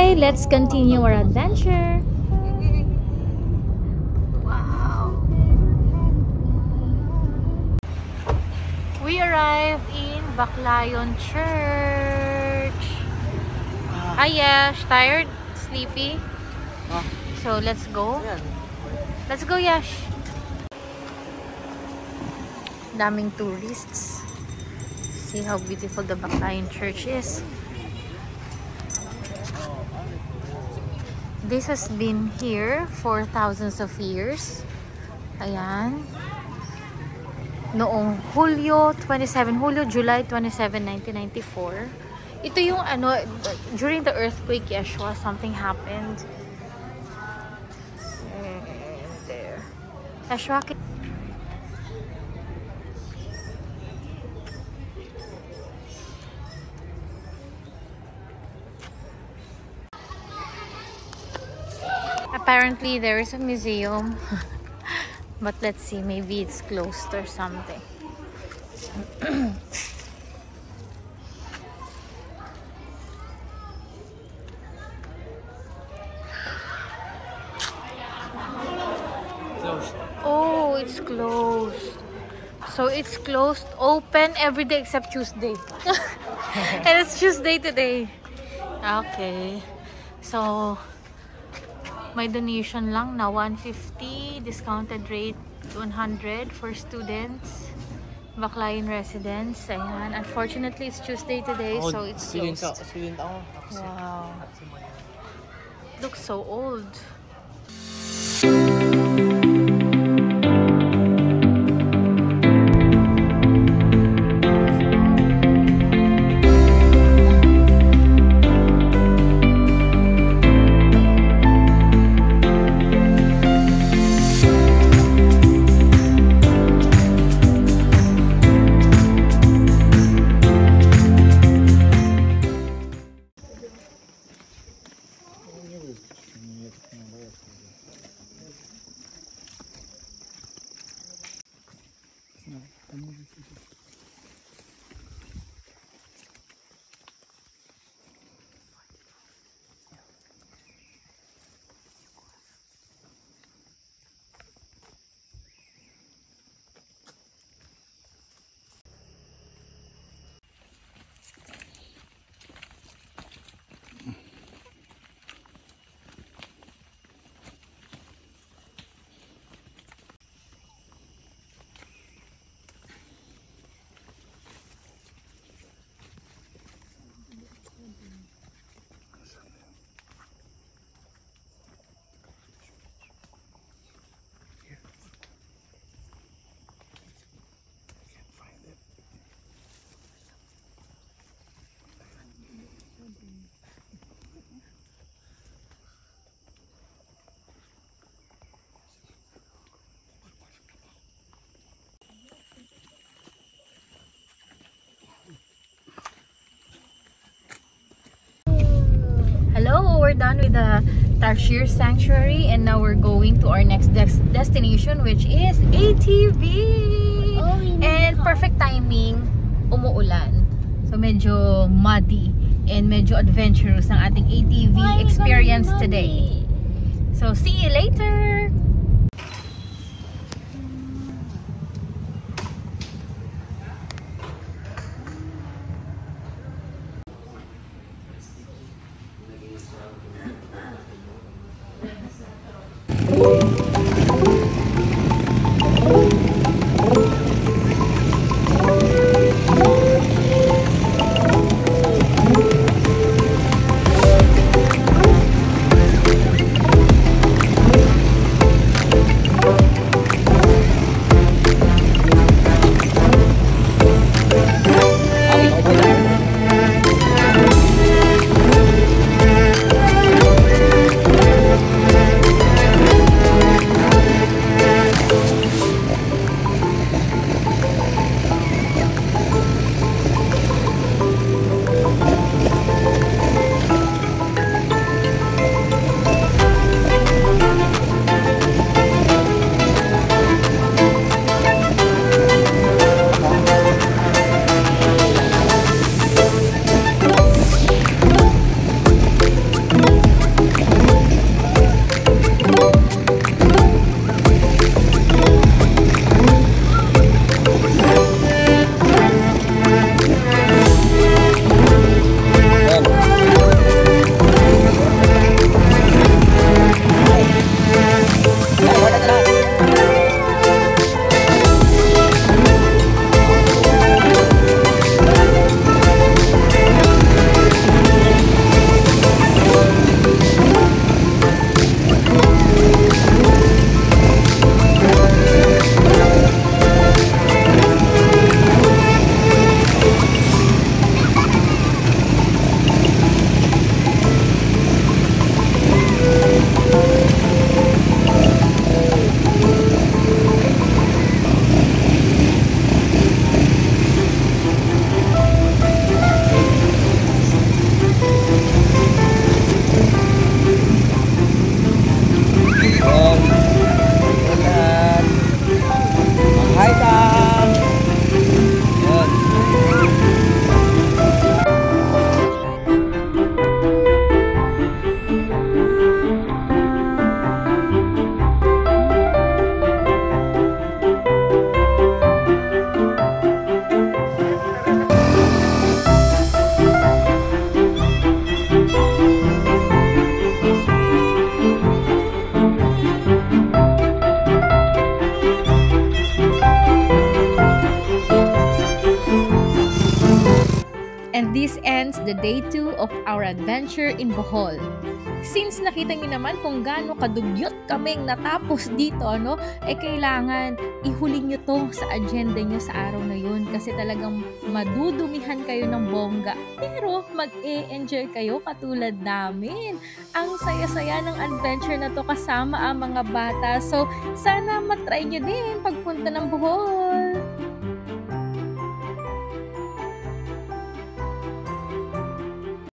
Okay, let's continue our adventure. Wow. We arrived in Baclayon Church. Hi, Yash. Tired? Sleepy? So, let's go. Let's go, Yash. Daming tourists. See how beautiful the Baclayon Church is. This has been here for thousands of years. Ayan. Noong July 27, 1994. Ito yung ano, during the earthquake, Yeshua, something happened. And there. Yeshua, apparently there is a museum. But let's see, maybe it's closed or something. Closed. Oh, it's closed. So it's closed, open every day except Tuesday. And it's Tuesday today. Okay. So my donation lang na 150, discounted rate 100 for students, Baclayon residents. Ayan. Unfortunately, it's Tuesday today, so it's closed. Wow. Looks so old. Hello, we're done with the Tarshir Sanctuary and now we're going to our next destination, which is ATV. And perfect timing, umuulan. So medyo muddy and medyo adventurous ang ating ATV experience today. So see you later! day 2 of our adventure in Bohol. Since nakita niyo naman kung gaano kadugyot kaming natapos dito, kailangan ihuli nyo to sa agenda nyo sa araw na yun kasi talagang madudumihan kayo ng bongga. Pero mag-e-enjoy kayo katulad namin. Ang saya-saya ng adventure na to kasama ang mga bata. So, sana matry nyo din pagpunta ng Bohol.